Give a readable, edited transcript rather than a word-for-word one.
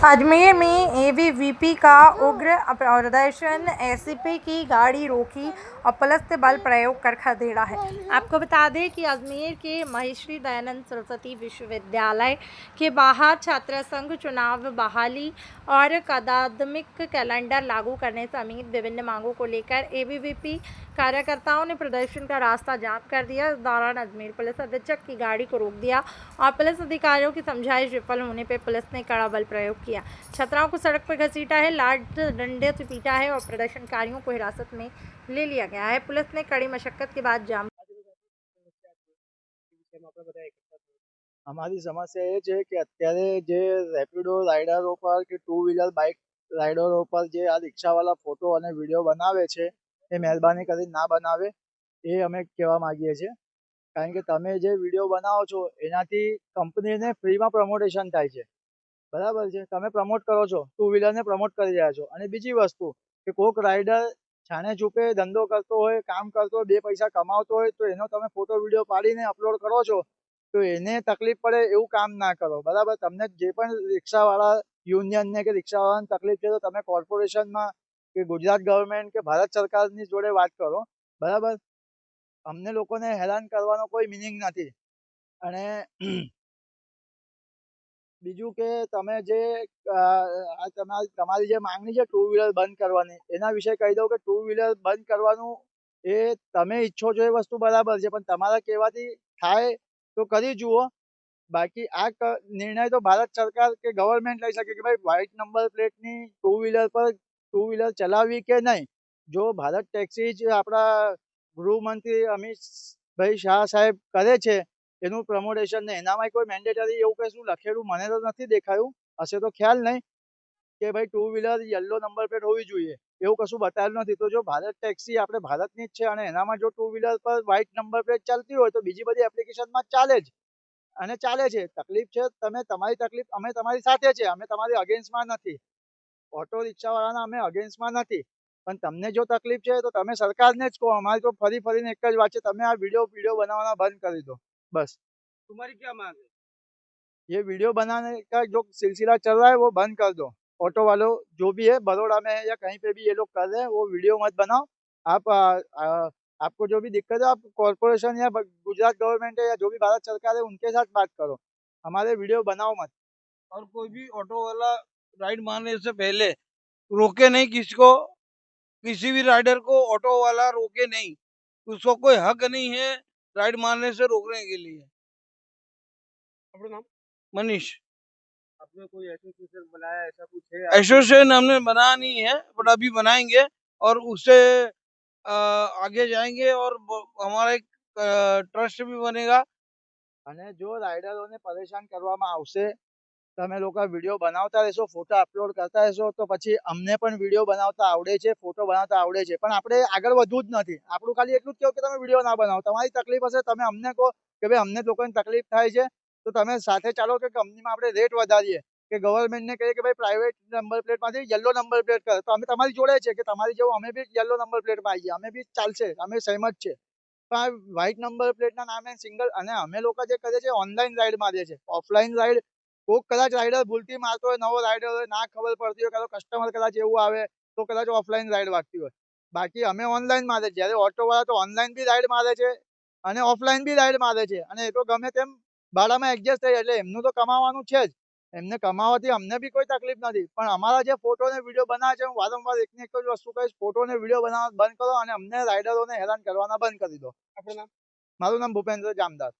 अजमेर में एबीवीपी का उग्र प्रदर्शन, एसपी की गाड़ी रोकी और पुलिस ने बल प्रयोग कर खदेड़ा है। आपको बता दें कि अजमेर के महर्षि दयानंद सरस्वती विश्वविद्यालय के बाहर छात्र संघ चुनाव बहाली और अकादमिक कैलेंडर लागू करने समेत विभिन्न मांगों को लेकर एबीवीपी कार्यकर्ताओं ने प्रदर्शन का रास्ता जाम कर दिया। इस दौरान अजमेर पुलिस अधीक्षक की गाड़ी को रोक दिया और पुलिस अधिकारियों की समझाइश विफल होने पर पुलिस ने कड़ा बल प्रयोग किया। छात्राओं को सड़क पर घसीटा है, लाठ डंडे से पीटा है और प्रदर्शनकारियों को हिरासत में ले लिया गया है। पुलिस ने कड़ी मशक्कत के बाद जाम અમારી સમસ્યા એ છે કે અત્યારે જે રેપિડો રાઇડરો પર કે ટુ વ્હીલર બાઇક રાઇડરો પર જે આ રિક્ષાવાળા ફોટો અને વિડીયો બનાવે છે એ મહેરબાની કરીને ના બનાવે એ અમે કહેવા માંગીએ છીએ. કારણ કે તમે જે વિડીયો બનાવો છો એનાથી કંપનીને ફ્રીમાં પ્રમોટેશન થાય છે, બરાબર છે. તમે પ્રમોટ કરો છો, ટુ વ્હીલરને પ્રમોટ કરી રહ્યા છો. અને બીજી વસ્તુ કે કોઈક રાઇડર છાણે છૂપે ધંધો કરતો હોય, કામ કરતો હોય, બે પૈસા કમાવતો હોય તો એનો તમે ફોટો વિડીયો પાડીને અપલોડ કરો છો તો એને તકલીફ પડે એવું કામ ના કરો, બરાબર. તમને જે પણ રિક્ષાવાળા યુનિયનને કે રિક્ષાવાળાને તકલીફ છે તો તમે કોર્પોરેશનમાં કે ગુજરાત ગવર્મેન્ટ કે ભારત સરકારની જોડે વાત કરો, બરાબર. અમને લોકોને હેરાન કરવાનો કોઈ મિનિંગ નથી. અને બીજું કે તમે જે તમારી જે માંગણી છે ટુ વ્હીલર બંધ કરવાની, એના વિશે કહી દઉં કે ટુ વ્હીલર બંધ કરવાનું એ તમે ઈચ્છો છો એ વસ્તુ બરાબર છે, પણ તમારા કહેવાથી થાય તો કરી જુઓ. બાકી આ નિર્ણય તો ભારત સરકાર કે ગવર્મેન્ટ લઈ શકે કે ભાઈ વ્હાઇટ નંબર પ્લેટની ટુ વ્હીલર પર ટુ વ્હીલર ચલાવવી કે નહીં. જો ભારત ટેક્સી જ આપણા ગૃહમંત્રી અમિતભાઈ શાહ સાહેબ કરે છે એનું પ્રમોટેશન ને એનામાં કોઈ મેન્ડેટરી એવું કશું લખેલું મને તો નથી દેખાયું, હશે તો ખ્યાલ નહીં કે ભાઈ two wheeler yellow number plate હોવી જોઈએ એવું કશું બતાવેલું નથી. તો જો ભારત ટેક્સી આપણે ભારતની જ છે અને એનામાં જો ટુ વ્હીલર પર વ્હાઇટ નંબર પ્લેટ ચાલતી હોય તો બીજી બધી એપ્લિકેશનમાં ચાલે જ અને ચાલે છે. તકલીફ છે, તમે તમારી તકલીફ, અમે તમારી સાથે છે, અમે તમારી અગેન્સ્ટમાં નથી. ઓટો રિક્ષાવાળાના અમે અગેન્સ્ટમાં નથી, પણ તમને જો તકલીફ છે તો તમે સરકારને જ કહો. અમારી તો ફરીને એક જ વાત છે, તમે આ વિડીયો બનાવવાના બંધ કરી દો, बस. तुम्हारी क्या मांग है? ये वीडियो बनाने का जो सिलसिला चल रहा है वो बंद कर दो. ऑटो वालों जो भी है बड़ौदा में है या कहीं पे भी ये लोग कर रहे हैं वो वीडियो मत बनाओ. आप आपको जो भी दिक्कत है आप कॉर्पोरेशन या गुजरात गवर्नमेंट है या जो भी भारत सरकार है उनके साथ बात करो, हमारे वीडियो बनाओ मत. और कोई भी ऑटो वाला राइड मारने से पहले रोके नहीं किसी को, किसी भी राइडर को ऑटो वाला रोके नहीं, उसको कोई हक नहीं है राइड मारने से रोकने के लिए. अपना नाम मनीष. आपने कोई एसोसिएशन बनाया, ऐसा कुछ है? एसोसिएशन हमने बनाया नहीं है, बट अभी बनाएंगे और उससे आगे जाएंगे और हमारा एक ट्रस्ट भी बनेगा. અને જો રાઇડરોને પરેશાન કરવામાં આવશે, તમે લોકો વિડીયો બનાવતા રહેશો, ફોટા અપલોડ કરતા રહેશો તો પછી અમને પણ વિડીયો બનાવતા આવડે છે, ફોટો બનાવતા આવડે છે, પણ આપણે આગળ વધવું જ નથી. આપણું ખાલી એટલું જ કહો કે તમે વિડીયો ના બનાવો. તમારી તકલીફ હશે તમે અમને કહો કે ભાઈ અમને લોકોને તકલીફ થાય છે તો તમે સાથે ચાલો કે કંપનીમાં આપણે રેટ વધારીએ કે ગવર્મેન્ટને કહીએ કે ભાઈ પ્રાઇવેટ નંબર પ્લેટમાંથી યલો નંબર પ્લેટ કરે તો અમે તમારી જોડે છે કે તમારી જેવું અમે બી યલો નંબર પ્લેટમાં આવીએ, અમે બી ચાલશે, અમે સહેમત છે. પણ આ વ્હાઇટ નંબર પ્લેટના નામે સિંગલ, અને અમે લોકો જે કરીએ છીએ ઓનલાઈન રાઇડ મારીએ છીએ. ઓફલાઈન રાઇડ કોઈક કદાચ રાઇડર ભૂલથી મારતો હોય, નવો રાઇડર હોય, ના ખબર પડતી હોય, કાં તો કસ્ટમર કદાચ એવું આવે તો કદાચ ઓફલાઈન રાઇડ વાગતી હોય. બાકી અમે ઓનલાઈન મારે, જ્યારે ઓટોવાળા તો ઓનલાઈન બી રાઇડ મારે છે અને ઓફલાઈન બી રાઇડ મારે છે, અને એ તો ગમે તેમ ભાડામાં એડજસ્ટ થઈ, એટલે એમનું તો કમાવાનું છે જ. એમને કમાવાથી અમને બી કોઈ તકલીફ નથી, પણ અમારા જે ફોટો ને વિડીયો બનાવે છે હું વારંવાર એકની એક જ વસ્તુ કહીશ, ફોટો ને વિડીયો બનાવવા બંધ કરો અને અમને રાઇડરોને હેરાન કરવાના બંધ કરી દો. આપણું નામ? મારું નામ ભૂપેન્દ્ર જામદાર.